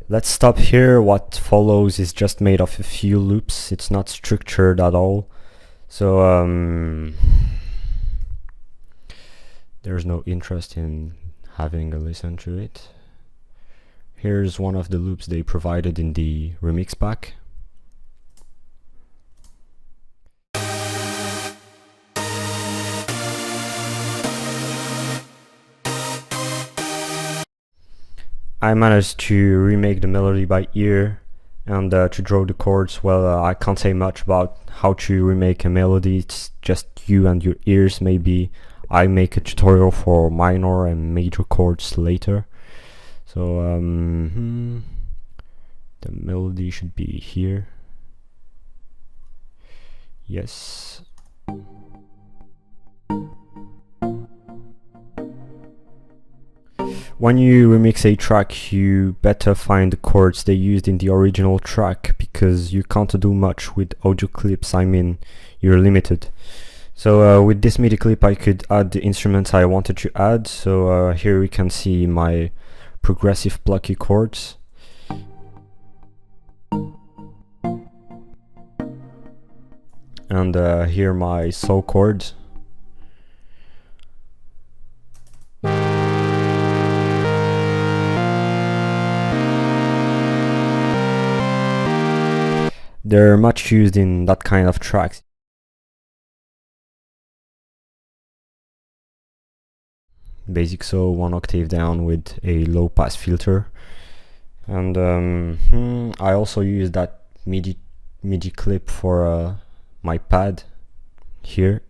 Let's stop here. What follows is just made of a few loops. It's not structured at all. So there's no interest in having a listen to it. Here's one of the loops they provided in the remix pack. I managed to remake the melody by ear and to draw the chords. Well, I can't say much about how to remake a melody. It's just you and your ears. Maybe I make a tutorial for minor and major chords later. So the melody should be here. Yes. When you remix a track, you better find the chords they used in the original track, because you can't do much with audio clips. I mean, you're limited. So with this MIDI clip I could add the instruments I wanted to add. So here we can see my progressive plucky chords. and here my soul chords. They're much used in that kind of tracks. Basic so 1 octave down with a low pass filter, and I also use that MIDI clip for my pad here.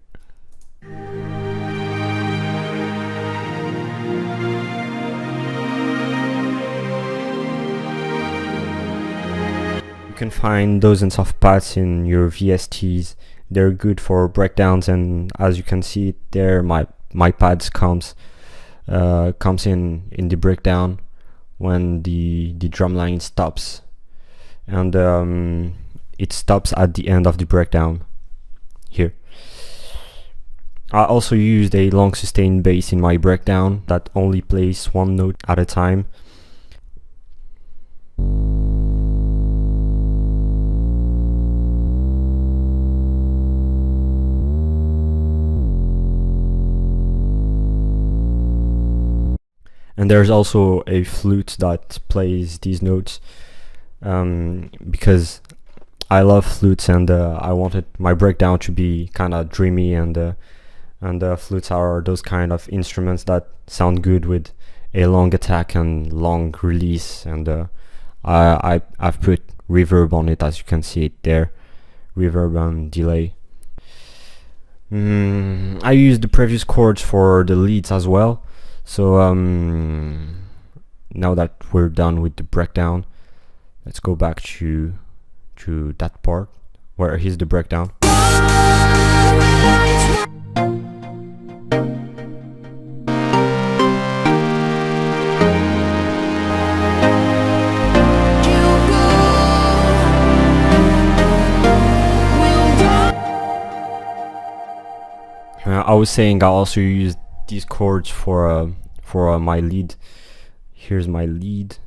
You can find dozens of pads in your VSTs. They're good for breakdowns, and as you can see there, my pads comes in the breakdown when the drum line stops, and it stops at the end of the breakdown here. I also used a long sustained bass in my breakdown that only plays one note at a time. And there's also a flute that plays these notes, because I love flutes, and I wanted my breakdown to be kind of dreamy, and flutes are those kind of instruments that sound good with a long attack and long release, and I've put reverb on it, as you can see it there, reverb and delay. I used the previous chords for the leads as well. So now that we're done with the breakdown, let's go back to that part where here's the breakdown. I was saying I also used these chords for my lead. Here's my lead.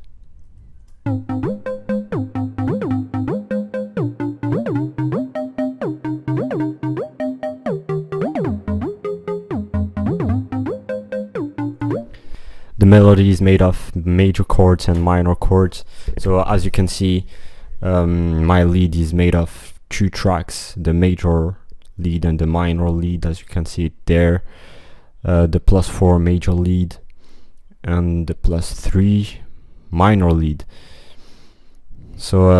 The melody is made of major chords and minor chords. So as you can see, my lead is made of 2 tracks, the major lead and the minor lead, as you can see it there. The +4 major lead and the +3 minor lead. So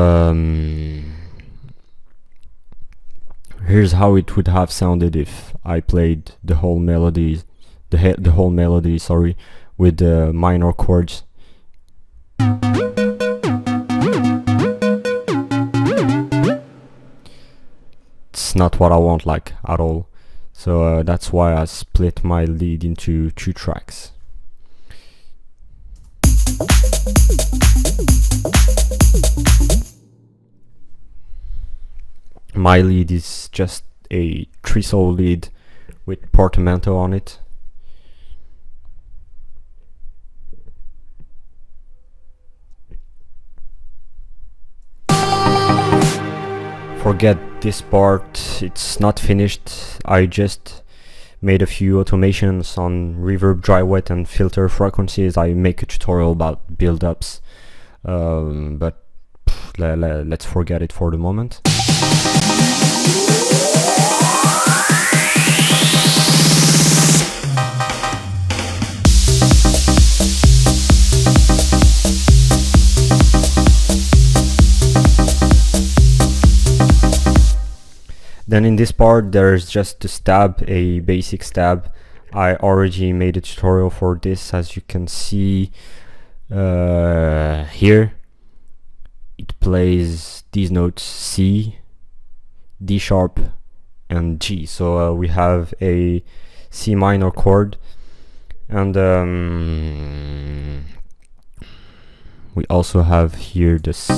here's how it would have sounded if I played the whole melody, sorry, with the minor chords. It's not what I want, like, at all. So that's why I split my lead into 2 tracks. My lead is just a treble lead with portamento on it. Forget this part, it's not finished. I just made a few automations on reverb, dry wet and filter frequencies. I make a tutorial about build-ups, but let's forget it for the moment. Then in this part there's just a stab, a basic stab. I already made a tutorial for this, as you can see here. It plays these notes: C, D sharp and G. So we have a C minor chord, and we also have here this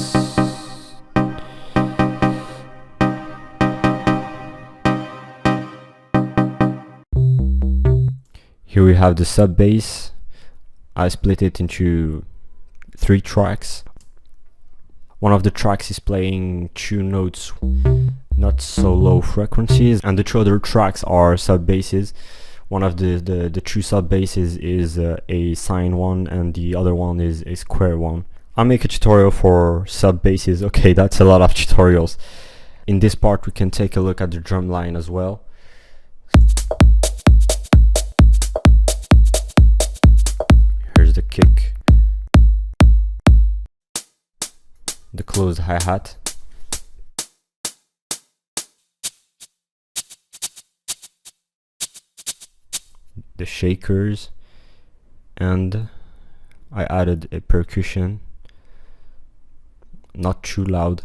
here we have the sub bass. I split it into 3 tracks. One of the tracks is playing 2 notes not so low frequencies, and the two other tracks are sub basses. One of the two sub basses is a sine one, and the other one is a square one. I'll make a tutorial for sub basses. Okay, that's a lot of tutorials. In this part we can take a look at the drum line as well. Here's the kick, the closed hi-hat, the shakers, and I added a percussion, not too loud.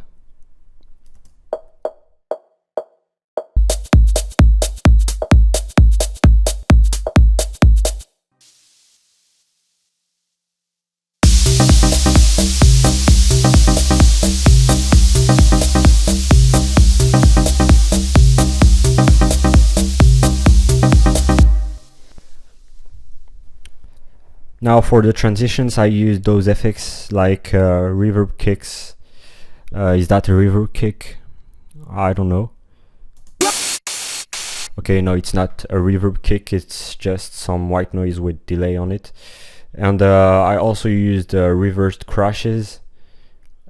Now for the transitions, I use those effects like reverb kicks. Is that a reverb kick? I don't know. Okay, no, it's not a reverb kick, it's just some white noise with delay on it. And I also used reversed crashes.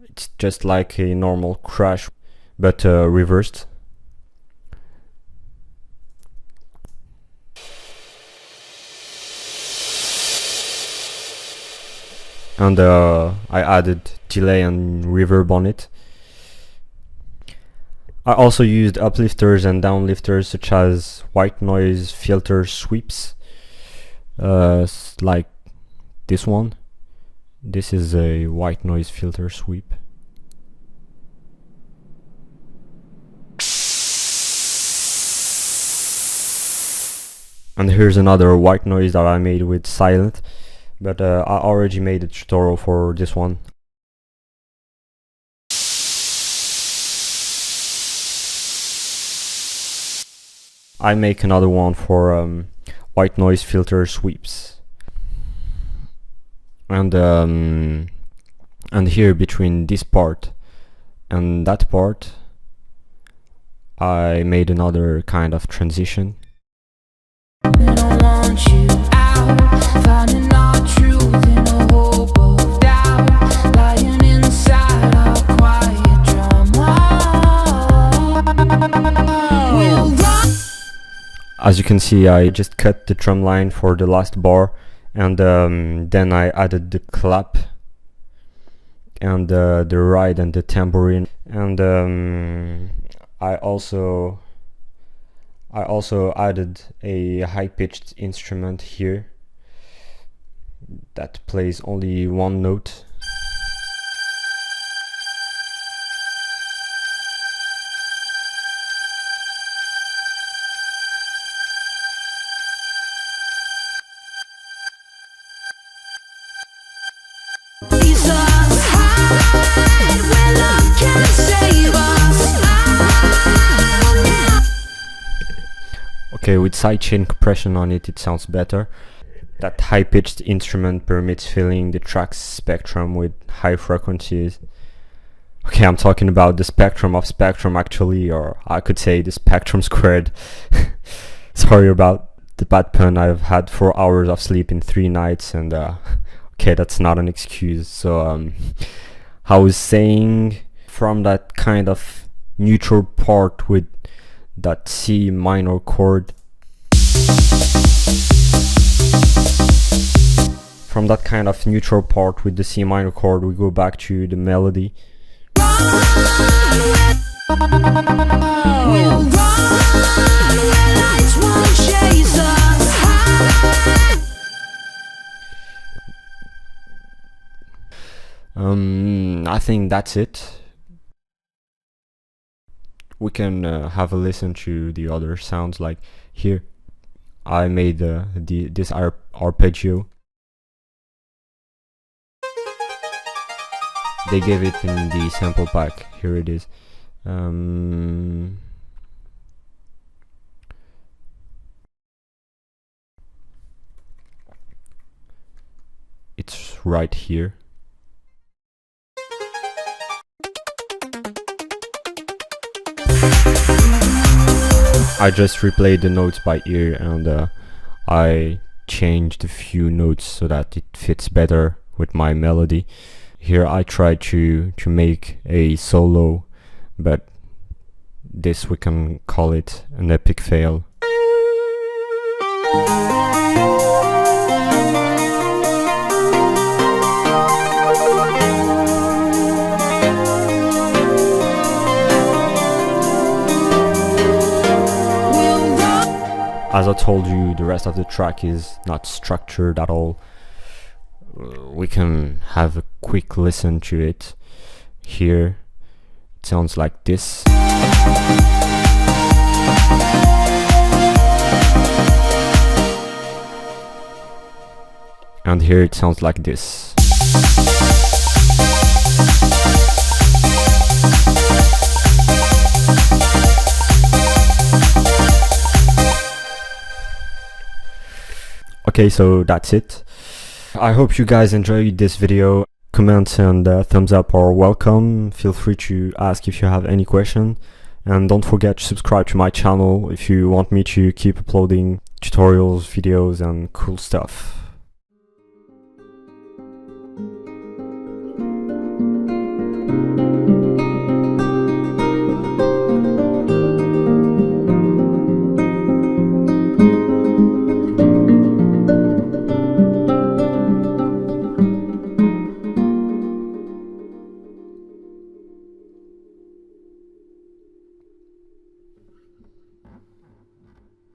It's just like a normal crash, but reversed. And I added delay and reverb on it. I also used uplifters and downlifters such as white noise filter sweeps, like this one. This is a white noise filter sweep. And here's another white noise that I made with silent, but I already made a tutorial for this one. I make another one for white noise filter sweeps. And here between this part and that part, I made another kind of transition. As you can see, I just cut the drum line for the last bar, and then I added the clap and the ride and the tambourine, and I also added a high-pitched instrument here that plays only one note. Okay, with sidechain compression on it, it sounds better. That high-pitched instrument permits filling the track's spectrum with high frequencies. Okay, I'm talking about the spectrum of spectrum actually, or I could say the spectrum squared. Sorry about the bad pun. I've had 4 hours of sleep in 3 nights, and okay, that's not an excuse. So I was saying, from that kind of neutral part with that C minor chord, from that kind of neutral part with the C minor chord, we go back to the melody. I think that's it. We can have a listen to the other sounds. Like here, I made this arpeggio. They gave it in the sample pack. Here it is. It's right here. I just replayed the notes by ear, and I changed a few notes so that it fits better with my melody. Here I try to make a solo, but this we can call it an epic fail. As I told you, the rest of the track is not structured at all. We can have a quick listen to it. Here it sounds like this. And here it sounds like this. Okay, so that's it. I hope you guys enjoyed this video. Comments and thumbs up are welcome. Feel free to ask if you have any question. And don't forget to subscribe to my channel if you want me to keep uploading tutorials, videos and cool stuff.